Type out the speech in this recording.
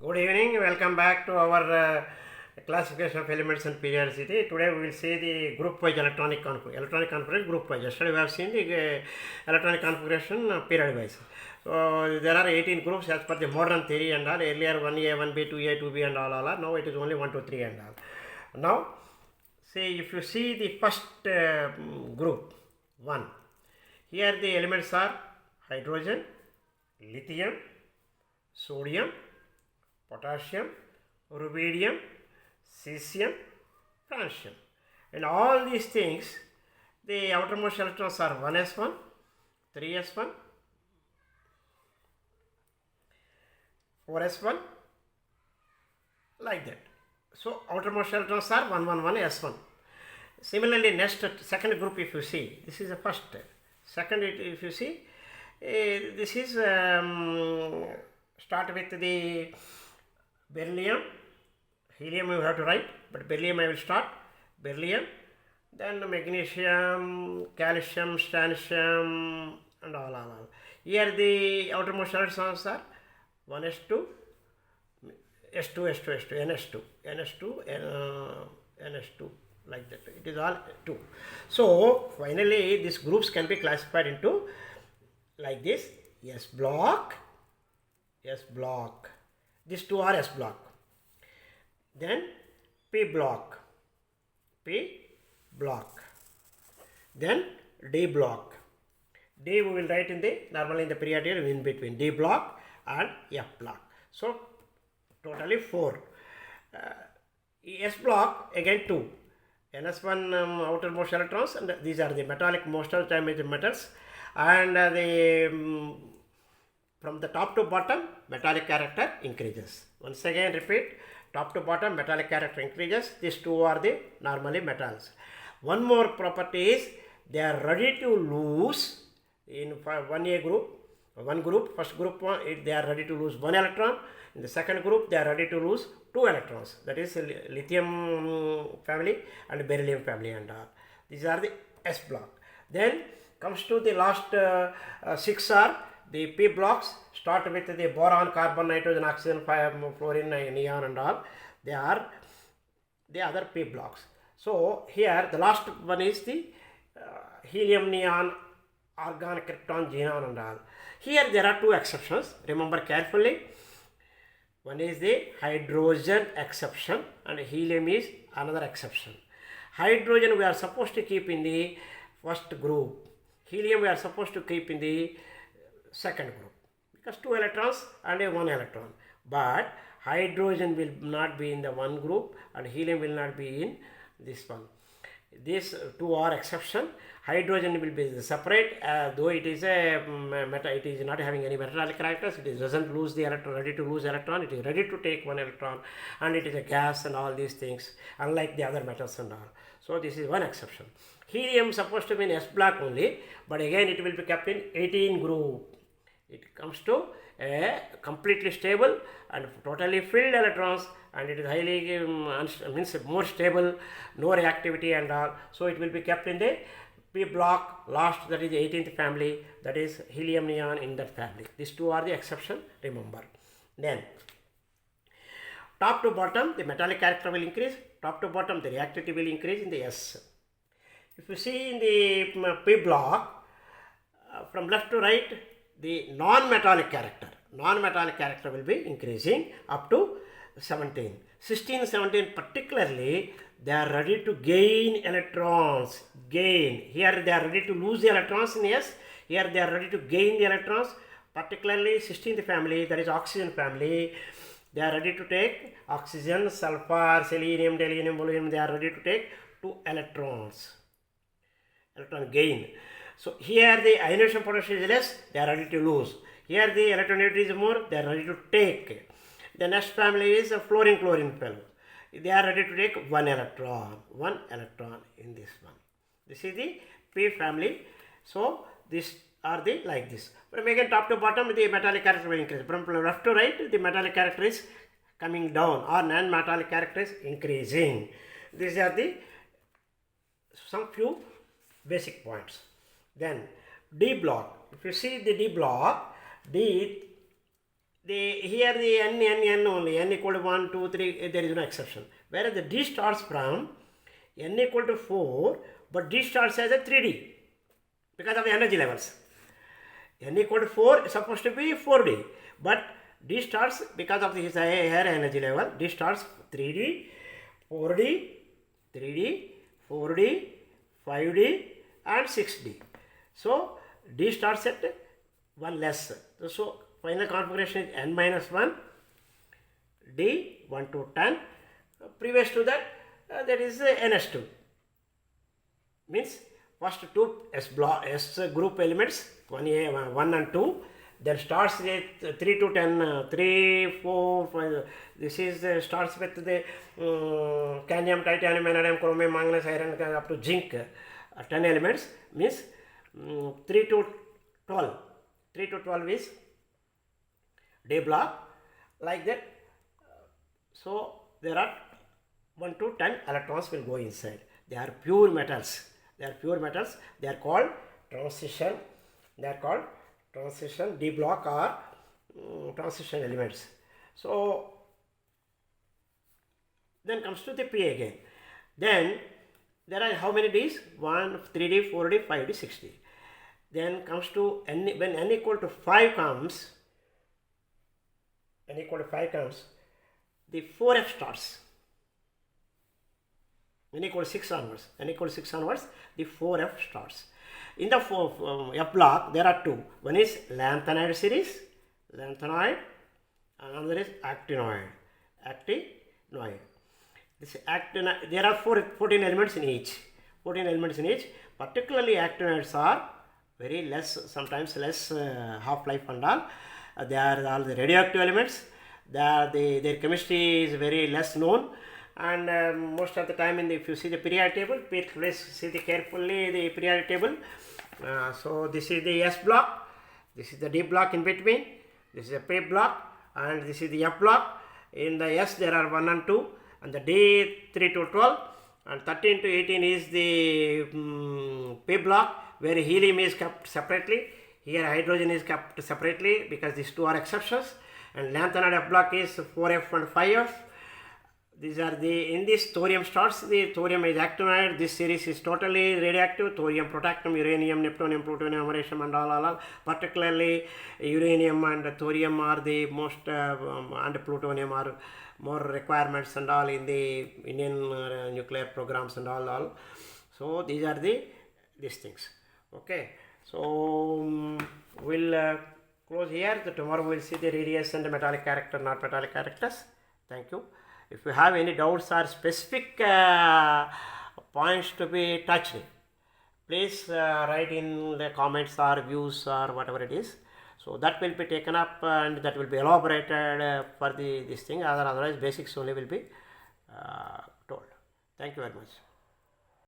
Good evening, welcome back to our classification of elements and periodicity. Today we will see the group wise electronic configuration group wise. Yesterday we have seen the electronic configuration period wise. So there are 18 groups as per the modern theory and all. Earlier 1A, 1B, 2A, 2B and all. Now it is only 1, 2, 3 and all. Now see, if you see the first group 1, here the elements are hydrogen, lithium, sodium, potassium, rubidium, cesium, francium. And all these things, the outermost electrons are 1s1, 3s1, 4s1, like that. So outermost electrons are 111s1. Similarly, next second group, if you see, this is the first. Second, if you see, this is start with the beryllium, helium you have to write, but beryllium I will start, beryllium, then magnesium, calcium, strontium and all. Here the outermost electrons are 1s2, S2, NS2, like that. It is all 2. So finally these groups can be classified into like this: S block, S block. These two are S block. Then P block, P block. Then D block. D we will write in the normally in the period in between D block and F block. So totally 4. S block again 2. NS1 outermost electrons, and these are the metallic, most of the time it metals, and from the top to bottom metallic character increases. Once again repeat, top to bottom metallic character increases. These two are the normally metals. One more property is they are ready to lose in 1A group. First group one, they are ready to lose 1 electron. In the second group they are ready to lose 2 electrons. That is lithium family and beryllium family and all. These are the S block. Then comes to the last 6 are the P blocks. Start with the boron, carbon, nitrogen, oxygen, fluorine, neon and all. They are the other P blocks. So here the last one is the helium, neon, argon, krypton, xenon and all. Here there are 2 exceptions. Remember carefully. One is the hydrogen exception and helium is another exception. Hydrogen we are supposed to keep in the first group. Helium we are supposed to keep in the second group, because 2 electrons and 1 electron. But hydrogen will not be in the one group and helium will not be in this one. These 2 are exception. Hydrogen will be separate, though it is a it is not having any metallic characters. It doesn't lose the electron, ready to lose electron. It is ready to take 1 electron, and it is a gas and all these things, unlike the other metals and all. So this is one exception. Helium supposed to be in S block only, but again it will be kept in 18 group. It comes to a completely stable and totally filled electrons, and it is highly means more stable, no reactivity and all. So it will be kept in the P block last, that is the 18th family, that is helium, neon in that family. These 2 are the exception, remember. Then top to bottom the metallic character will increase, top to bottom the reactivity will increase in the S. If you see in the P block, from left to right, the non-metallic character will be increasing up to 17. 16, 17 particularly, they are ready to gain electrons. Here they are ready to lose the electrons in S. Here they are ready to gain the electrons. Particularly 16th family, that is oxygen family. They are ready to take oxygen, sulfur, selenium, delenium, molybdenum. They are ready to take 2 electrons. Electron gain. So here the ionization potential is less, they are ready to lose. Here the electronegativity is more, they are ready to take. The next family is a fluorine fellow. They are ready to take 1 electron in this one. This is the P family. So these are the like this. From again top to bottom the metallic character will increase. From left to right the metallic character is coming down, or non-metallic character is increasing. These are the some few basic points. Then D block. If you see the D block, D here the n only, n equal to 1, 2, 3, there is no exception. Whereas the D starts from n equal to 4, but D starts as a 3D because of the energy levels. N equal to 4 is supposed to be 4D, but D starts because of his higher energy level. D starts 3D, 4D, 3D, 4D, 5D and 6D. So D starts at 1 less. So final configuration is n minus 1, D 1 to 10. Previous to that, that is ns2. Means first two S group elements, 1 and 2. Then starts with 3 to 10, 3, 4, 5. This is starts with the cadmium, titanium, vanadium, chromium, manganese, iron up to zinc. 10 elements means 3 to 12. 3 to 12 is D block, like that. So there are 1 to 10 electrons will go inside. They are pure metals. They are pure metals. They are called transition. They are called transition D block or transition elements. So then comes to the P again. Then there are how many Ds? 1, 3D, 4D, 5D, 6D. Then comes to n, when n equal to 5 comes, the 4F starts. N equal to 6 onwards. N equal to 6 onwards, the 4F starts. In the F block, there are two. One is lanthanoid series, lanthanoid, and another is actinoid. This actinoid, there are 14 elements in each. 14 elements in each. Particularly actinoids are very less, sometimes less half-life and all. They are all the radioactive elements. Their chemistry is very less known. And most of the time, if you see the periodic table, please see carefully the periodic table. So this is the S block, this is the D block in between, this is the P block, and this is the F block. In the S there are 1 and 2, and the D 3 to 12, and 13 to 18 is the P block, where helium is kept separately. Here hydrogen is kept separately because these two are exceptions. And lanthanoid F block is 4F and 5F. These are in this thorium starts. The thorium is actinoid. This series is totally radioactive. Thorium, protactum, uranium, neptunium, plutonium, americium, and all. Particularly uranium and thorium are the most, and plutonium are more requirements and all in the Indian nuclear programs and all. So these are these things. Okay. So we'll close here. Tomorrow we'll see the radiation and metallic character, not metallic characters. Thank you. If you have any doubts or specific points to be touched, please write in the comments or views or whatever it is. So that will be taken up and that will be elaborated for this thing. Otherwise, basics only will be told. Thank you very much.